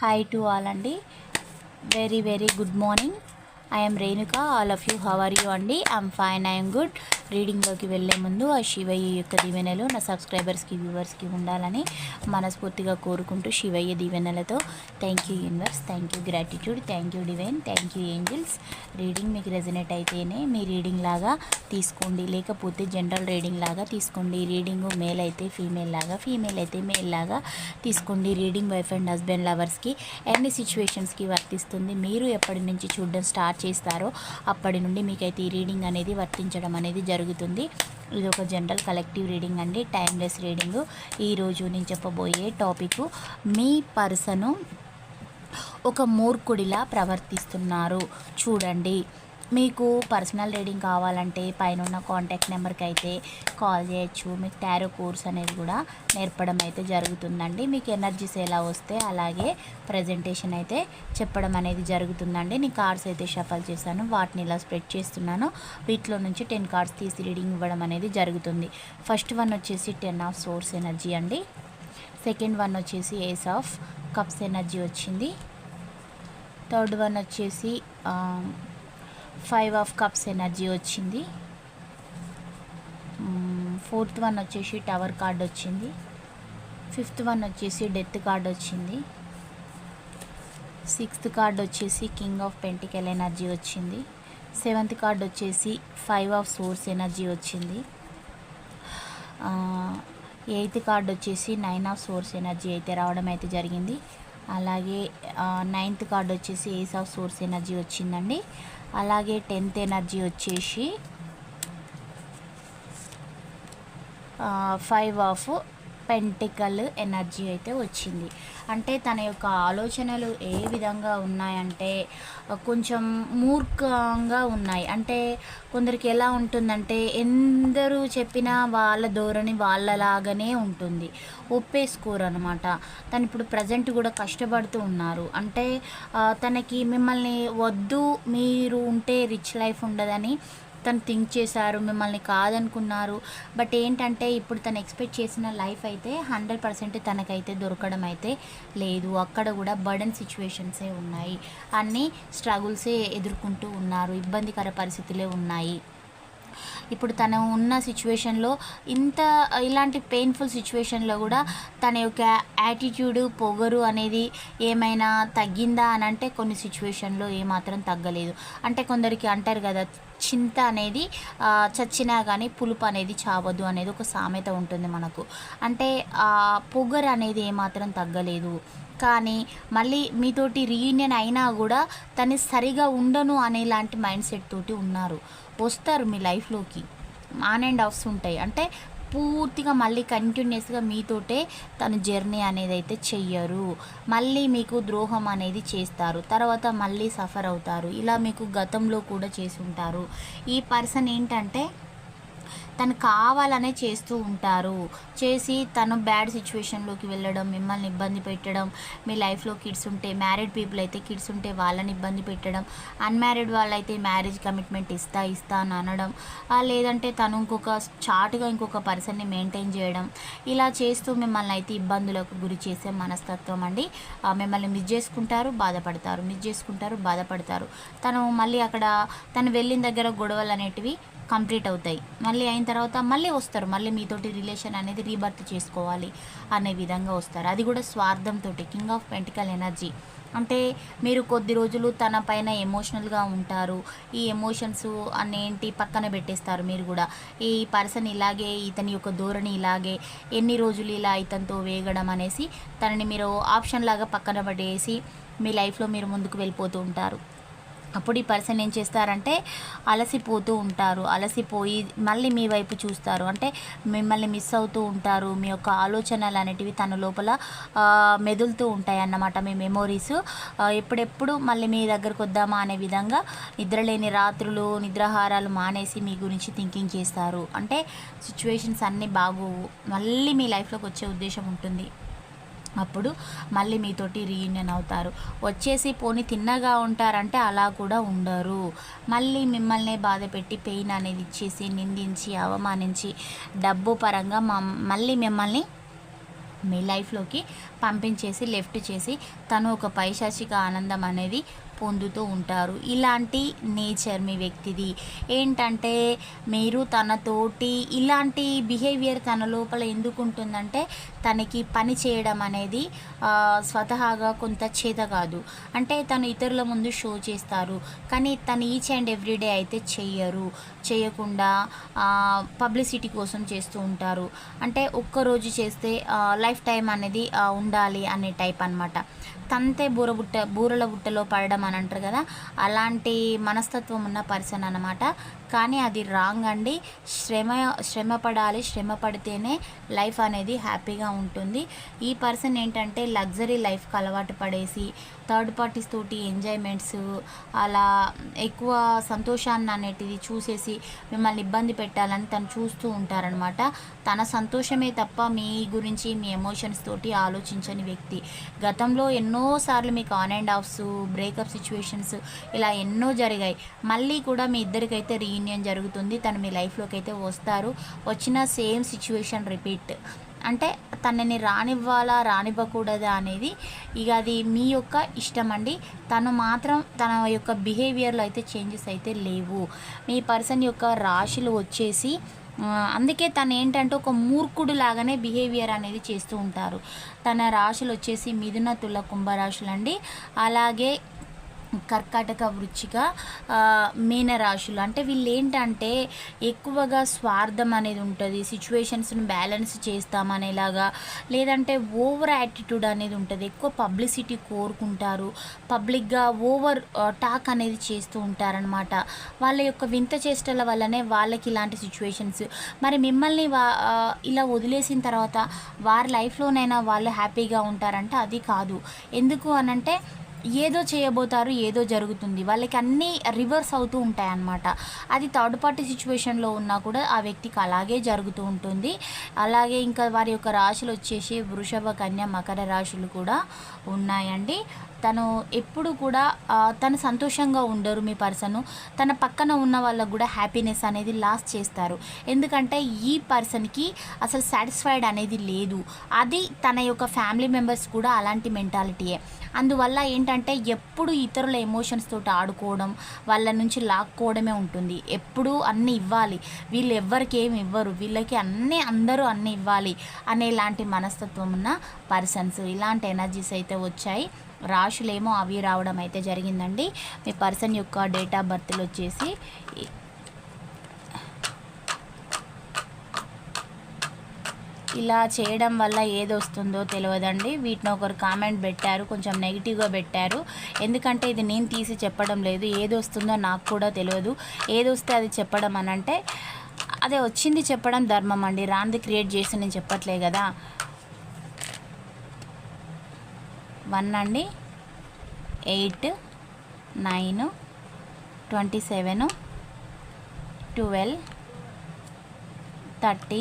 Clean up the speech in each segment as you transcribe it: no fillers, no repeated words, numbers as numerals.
Hi to all అండి. Very good morning. I am Renuka. All of you, how are you అండి? I'm fine, I am good. రీడింగ్లోకి వెళ్ళే ముందు ఆ శివయ్య యొక్క దీవెనలు నా సబ్స్క్రైబర్స్కి వ్యూవర్స్కి ఉండాలని మనస్ఫూర్తిగా కోరుకుంటూ శివయ్య దీవెనలతో thank you universe, thank you gratitude, thank you divine, thank you angels. Reading మీకు రెజనేట్ అయితేనే మీ రీడింగ్ లాగా తీసుకోండి, లేకపోతే జనరల్ రీడింగ్ లాగా తీసుకోండి. రీడింగ్ మేల్ అయితే ఫీమేల్ లాగా, ఫీమేల్ అయితే మేల్ లాగా తీసుకోండి. రీడింగ్ వైఫ్ అండ్ హస్బెండ్ లవర్స్కి ఎన్ని సిచ్యువేషన్స్కి వర్తిస్తుంది. మీరు ఎప్పటి నుంచి చూడడం స్టార్ట్ చేస్తారో అప్పటి నుండి మీకైతే ఈ రీడింగ్ అనేది వర్తించడం అనేది జరుగుతుంది. ఇది ఒక జనరల్ కలెక్టివ్ రీడింగ్ అండి, టైమ్లెస్ రీడింగు. ఈరోజు నేను చెప్పబోయే టాపిక్, మీ పర్సను ఒక మూర్ఖుడిలా ప్రవర్తిస్తున్నారు చూడండి. మీకు పర్సనల్ రీడింగ్ కావాలంటే పైన ఉన్న కాంటాక్ట్ నెంబర్కి అయితే కాల్ చేయొచ్చు. మీకు టారో కోర్స్ అనేది కూడా నేర్పడం అయితే జరుగుతుందండి. మీకు ఎనర్జీస్ ఎలా వస్తే అలాగే ప్రజెంటేషన్ అయితే చెప్పడం అనేది జరుగుతుందండి. నేను కార్డ్స్ అయితే షఫల్ చేశాను, వాటిని ఇలా స్ప్రెడ్ చేస్తున్నాను. వీటిలో నుంచి 10 కార్డ్స్ తీసి రీడింగ్ ఇవ్వడం అనేది జరుగుతుంది. ఫస్ట్ వన్ వచ్చేసి 10 ఆఫ్ సోర్స్ ఎనర్జీ అండి. సెకండ్ వన్ వచ్చేసి ఏస్ ఆఫ్ కప్స్ ఎనర్జీ వచ్చింది. థర్డ్ వన్ వచ్చేసి 5 ఆఫ్ కప్స్ ఎనర్జీ వచ్చింది. ఫోర్త్ వన్ వచ్చేసి టవర్ కార్డ్ వచ్చింది. ఫిఫ్త్ వన్ వచ్చేసి డెత్ కార్డ్ వచ్చింది. సిక్స్త్ కార్డ్ వచ్చేసి కింగ్ ఆఫ్ పెంటికల్ ఎనర్జీ వచ్చింది. సెవెంత్ కార్డ్ వచ్చేసి 5 ఆఫ్ సోర్స్ ఎనర్జీ వచ్చింది. ఎయిత్ కార్డ్ వచ్చేసి 9 ఆఫ్ సోర్స్ ఎనర్జీ అయితే రావడం అయితే జరిగింది. అలాగే 9th కార్డ్ వచ్చేసి ఏస్ ఆఫ్ సోర్స్ ఎనర్జీ వచ్చిందండి. అలాగే 10th ఎనర్జీ వచ్చేసి 5 ఆఫ్ పెంటికల్ ఎనర్జీ అయితే వచ్చింది. అంటే తన యొక్క ఆలోచనలు ఏ విధంగా ఉన్నాయంటే కొంచెం మూర్ఖంగా ఉన్నాయి. అంటే కొందరికి ఎలా ఉంటుందంటే ఎందరూ చెప్పినా వాళ్ళ ధోరణి వాళ్ళలాగానే ఉంటుంది, ఒప్పేసుకోరు అనమాట. తను ఇప్పుడు ప్రజెంట్ కూడా కష్టపడుతూ ఉన్నారు. అంటే తనకి మిమ్మల్ని వద్దు, మీరు ఉంటే రిచ్ లైఫ్ ఉండదని తను థింక్ చేశారు, మిమ్మల్ని కాదనుకున్నారు. బట్ ఏంటంటే ఇప్పుడు తను ఎక్స్పెక్ట్ చేసిన లైఫ్ అయితే 100% తనకైతే దొరకడం అయితే లేదు. అక్కడ కూడా బర్డన్ సిచ్యువేషన్సే ఉన్నాయి, అన్నీ స్ట్రగుల్సే ఎదుర్కొంటూ ఉన్నారు, ఇబ్బందికర పరిస్థితులే ఉన్నాయి. ఇప్పుడు తను ఉన్న సిచ్యువేషన్లో ఇలాంటి పెయిన్ఫుల్ సిచ్యువేషన్లో కూడా తన యొక్క యాటిట్యూడ్, పొగరు అనేది ఏమైనా తగ్గిందా అని అంటే కొన్ని సిచ్యువేషన్లో ఏమాత్రం తగ్గలేదు. అంటే కొందరికి అంటారు కదా, చింత అనేది చచ్చినా కానీ పులుపు అనేది చావదు అనేది ఒక సామెత ఉంటుంది మనకు. అంటే పొగరు అనేది ఏమాత్రం తగ్గలేదు. కానీ మళ్ళీ మీతోటి రీయూనియన్ అయినా కూడా తను సరిగా ఉండను అనేలాంటి మైండ్ సెట్ తోటి ఉన్నారు. వస్తారు మీ లైఫ్లోకి, ఆన్ అండ్ ఆఫ్స్ ఉంటాయి. అంటే పూర్తిగా మళ్ళీ కంటిన్యూస్గా మీతోటే తను జర్నీ అనేది అయితే చెయ్యరు. మళ్ళీ మీకు ద్రోహం అనేది చేస్తారు, తర్వాత మళ్ళీ సఫర్ అవుతారు. ఇలా మీకు గతంలో కూడా చేసి ఉంటారు. ఈ పర్సన్ ఏంటంటే తను కావాలనే చేస్తూ ఉంటారు. చేసి తను బ్యాడ్ సిచ్యువేషన్లోకి వెళ్ళడం, మిమ్మల్ని ఇబ్బంది పెట్టడం. మీ లైఫ్లో కిడ్స్ ఉంటే, మ్యారీడ్ పీపుల్ అయితే కిడ్స్ ఉంటే వాళ్ళని ఇబ్బంది పెట్టడం, అన్మ్యారీడ్ వాళ్ళైతే మ్యారేజ్ కమిట్మెంట్ ఇస్తా అని అనడం, లేదంటే తను ఇంకొక పర్సన్ని మెయింటైన్ చేయడం. ఇలా చేస్తూ మిమ్మల్ని అయితే ఇబ్బందులకు గురి చేసే మనస్తత్వం అండి. మిమ్మల్ని మిస్ చేసుకుంటారు, బాధపడతారు. తను మళ్ళీ అక్కడ తను వెళ్ళిన దగ్గర గొడవలు అనేటివి కంప్లీట్ అవుతాయి. మళ్ళీ అయిన తర్వాత మళ్ళీ వస్తారు, మళ్ళీ మీతోటి రిలేషన్ అనేది రీబర్త్ చేసుకోవాలి అనే విధంగా వస్తారు. అది కూడా స్వార్థంతో. కింగ్ ఆఫ్ పెంటికల్ ఎనర్జీ అంటే మీరు కొద్ది రోజులు తన పైన ఎమోషనల్గా ఉంటారు. ఈ ఎమోషన్స్ అన్నేంటి పక్కన పెట్టేస్తారు. మీరు కూడా ఈ పర్సన్ ఇలాగే, ఇతని యొక్క ధోరణి ఇలాగే, ఎన్ని రోజులు ఇలా ఇతనితో వేగడం అనేసి తనని మీరు ఆప్షన్ లాగా పక్కన పడేసి మీ లైఫ్లో మీరు ముందుకు వెళ్ళిపోతూ ఉంటారు. అప్పుడు ఈ పర్సన్ ఏం చేస్తారంటే అలసిపోతూ ఉంటారు. అలసిపోయి మళ్ళీ మీ వైపు చూస్తారు. అంటే మిమ్మల్ని మిస్ అవుతూ ఉంటారు. మీ యొక్క ఆలోచనలు అనేటివి తన లోపల మెదులుతూ ఉంటాయి అన్నమాట. మీ మెమోరీస్ ఎప్పుడెప్పుడు మళ్ళీ మీ దగ్గరకు వద్దామా అనే విధంగా నిద్రలేని రాత్రులు, నిద్రాహారాలు మానేసి మీ గురించి థింకింగ్ చేస్తారు. అంటే సిచ్యువేషన్స్ అన్నీ మళ్ళీ మీ లైఫ్లోకి వచ్చే ఉద్దేశం ఉంటుంది. అప్పుడు మళ్ళీ మీతోటి రీయూనియన్ అవుతారు. వచ్చేసి పోనీ తిన్నగా ఉంటారంటే అలా కూడా ఉండరు. మళ్ళీ మిమ్మల్ని బాధ పెట్టి పెయిన్ అనేది ఇచ్చేసి, నిందించి, అవమానించి, డబ్బు పరంగా మళ్ళీ మిమ్మల్ని మీ లైఫ్లోకి పంపించేసి లెఫ్ట్ చేసి తను ఒక పైశాచిక ఆనందం అనేది పొందుతూ ఉంటారు. ఇలాంటి నేచర్ మీ వ్యక్తిది. ఏంటంటే మీరు తనతోటి ఇలాంటి బిహేవియర్ తన లోపల ఎందుకు ఉంటుందంటే తనకి పని చేయడం అనేది స్వతహాగా కొంత చేత కాదు. అంటే తను ఇతరుల ముందు షో చేస్తారు, కానీ తను ఈచ్ అండ్ ఎవ్రీడే అయితే చేయకుండా పబ్లిసిటీ కోసం చేస్తూ ఉంటారు. అంటే ఒక్కరోజు చేస్తే లైఫ్ టైం అనేది ఉండాలి అనే టైప్ అనమాట. తంతే బూరల బుట్టలో పడడం అని అంటారు కదా, అలాంటి మనస్తత్వం ఉన్న పర్సన్ అనమాట. కానీ అది రాంగ్ అండి. శ్రమ పడాలి, శ్రమ పడితేనే లైఫ్ అనేది హ్యాపీగా ఉంటుంది. ఈ పర్సన్ ఏంటంటే లగ్జరీ లైఫ్కి అలవాటు పడేసి థర్డ్ పార్టీస్ తోటి ఎంజాయ్మెంట్స్, అలా ఎక్కువ సంతోషాన్ని అనేటిది చూసేసి మిమ్మల్ని ఇబ్బంది పెట్టాలని తను చూస్తూ ఉంటారనమాట. తన సంతోషమే తప్ప మీ గురించి మీ ఎమోషన్స్ తోటి ఆలోచించని వ్యక్తి. గతంలో ఎన్నోసార్లు మీకు on and offs, breakup situations ఇలా ఎన్నో జరిగాయి. మళ్ళీ కూడా మీ ఇద్దరికైతే రీయూనియన్ జరుగుతుంది. తను మీ లైఫ్లోకి అయితే వస్తారు. వచ్చిన సేమ్ సిచ్యువేషన్ రిపీట్. అంటే తనని రానివ్వకూడదా అనేది ఇక అది మీ యొక్క ఇష్టం అండి. తను మాత్రం తన యొక్క బిహేవియర్లో అయితే చేంజెస్ అయితే లేవు. మీ పర్సన్ యొక్క రాశులు వచ్చేసి అందుకే తను ఏంటంటే ఒక మూర్ఖుడు లాగానే బిహేవియర్ అనేది చేస్తూ ఉంటారు. తన రాశులు వచ్చేసి మిథున, తుల, కుంభరాశులు అండి. అలాగే కర్కాటక, వృశ్చిక, మీనరాశులు. అంటే వీళ్ళు ఏంటంటే ఎక్కువగా స్వార్థం అనేది ఉంటుంది. సిచ్యువేషన్స్ని బ్యాలెన్స్ చేస్తామనేలాగా, లేదంటే ఓవర్ యాటిట్యూడ్ అనేది ఉంటుంది. ఎక్కువ పబ్లిసిటీ కోరుకుంటారు. పబ్లిక్గా ఓవర్ టాక్ అనేది చేస్తూ ఉంటారనమాట. వాళ్ళ యొక్క వింత చేష్టల వల్లనే వాళ్ళకి ఇలాంటి సిచ్యువేషన్స్. మరి మిమ్మల్ని ఇలా వదిలేసిన తర్వాత వారి లైఫ్లోనైనా వాళ్ళు హ్యాపీగా ఉంటారంటే అది కాదు. ఎందుకు అనంటే ఏదో చేయబోతారు, ఏదో జరుగుతుంది, వాళ్ళకి అన్నీ రివర్స్ అవుతూ ఉంటాయి అన్నమాట. అది థర్డ్ పార్టీ సిచ్యువేషన్లో ఉన్నా కూడా ఆ వ్యక్తికి అలాగే జరుగుతూ ఉంటుంది. అలాగే ఇంకా వారి యొక్క రాశులు వచ్చేసి వృషభ, కన్య, మకర రాశులు కూడా ఉన్నాయండి. తను ఎప్పుడు కూడా తను సంతోషంగా ఉండరు మీ పర్సను. తన పక్కన ఉన్న వాళ్ళకు కూడా హ్యాపీనెస్ అనేది లాస్ చేస్తారు. ఎందుకంటే ఈ పర్సన్కి అసలు సాటిస్ఫైడ్ అనేది లేదు. అది తన యొక్క ఫ్యామిలీ మెంబర్స్ కూడా అలాంటి మెంటాలిటీయే. అందువల్ల ఏంటంటే ఎప్పుడు ఇతరుల ఎమోషన్స్ తోటి ఆడుకోవడం, వాళ్ళ నుంచి లాక్కోవడమే ఉంటుంది. ఎప్పుడు అన్నీ ఇవ్వాలి, వీళ్ళు ఎవ్వరికి ఏమి ఇవ్వరు, వీళ్ళకి అందరూ అన్నీ ఇవ్వాలి అనేలాంటి మనస్తత్వం ఉన్న పర్సన్స్. ఇలాంటి ఎనర్జీస్ అయితే వచ్చాయి. రాశులేమో అవి రావడం అయితే జరిగిందండి. మీ పర్సన్ యొక్క డేట్ ఆఫ్ బర్త్లు వచ్చేసి ఇలా చేయడం వల్ల ఏది వస్తుందో తెలియదండి. వీటిని ఒకరు కామెంట్ పెట్టారు, కొంచెం నెగిటివ్గా పెట్టారు. ఎందుకంటే ఇది నేను తీసి చెప్పడం లేదు, ఏది వస్తుందో నాకు కూడా తెలియదు. ఏది వస్తే అది చెప్పడం అనంటే అదే వచ్చింది చెప్పడం ధర్మం అండి. రాంది క్రియేట్ చేసి నేను చెప్పట్లే కదా. 1 అండి, 8, 9, 27, 12, 30,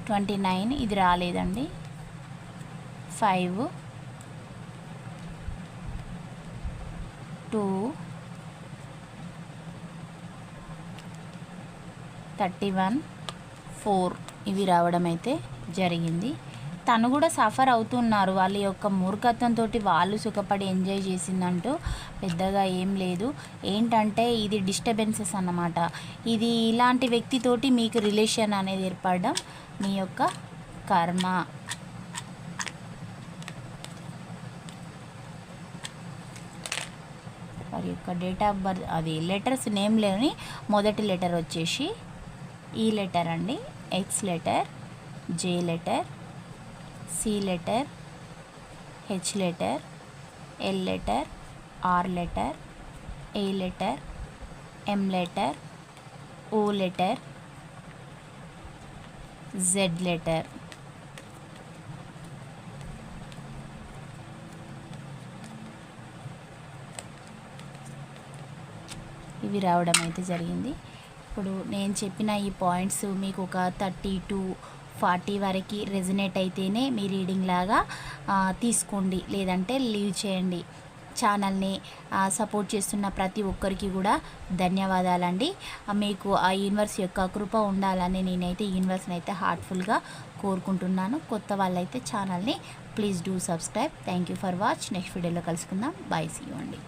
29 ఇది రాలేదండి. 5, 2, 31, 4 ఇవి రావడం అయితే జరిగింది. తను కూడా సఫర్ అవుతున్నారు. వాళ్ళ యొక్క మూర్ఖత్వంతో వాళ్ళు సుఖపడి ఎంజాయ్ చేసిందంటూ పెద్దగా ఏం లేదు. ఏంటంటే ఇది డిస్టర్బెన్సెస్ అన్నమాట. ఇది ఇలాంటి వ్యక్తితోటి మీకు రిలేషన్ అనేది ఏర్పడడం మీ యొక్క కర్మ. వారి యొక్క డేట్ ఆఫ్ బర్త్ అది లెటర్స్ నేమ్లోని మొదటి లెటర్ వచ్చేసి ఈ లెటర్ అండి. X letter, J letter, C letter, H letter, L letter, R letter, A letter, M letter, O letter, Z letter. ఇవి రావడం అయితే జరిగింది. ఇప్పుడు నేను చెప్పిన ఈ పాయింట్స్ మీకు ఒక 30 to 40 వరకు రెజనేట్ అయితేనే మీ రీడింగ్ లాగా తీసుకోండి, లేదంటే లీవ్ చేయండి. ఛానల్ని సపోర్ట్ చేస్తున్న ప్రతి ఒక్కరికి కూడా ధన్యవాదాలండి. మీకు ఆ యూనివర్స్ యొక్క కృప ఉండాలని నేనైతే యూనివర్స్ని అయితే హార్ట్ఫుల్గా కోరుకుంటున్నాను. కొత్త వాళ్ళైతే ఛానల్ని please do subscribe. Thank you for watch. Next వీడియోలో కలుసుకుందాం. బాయ్, సీ యూ అండి.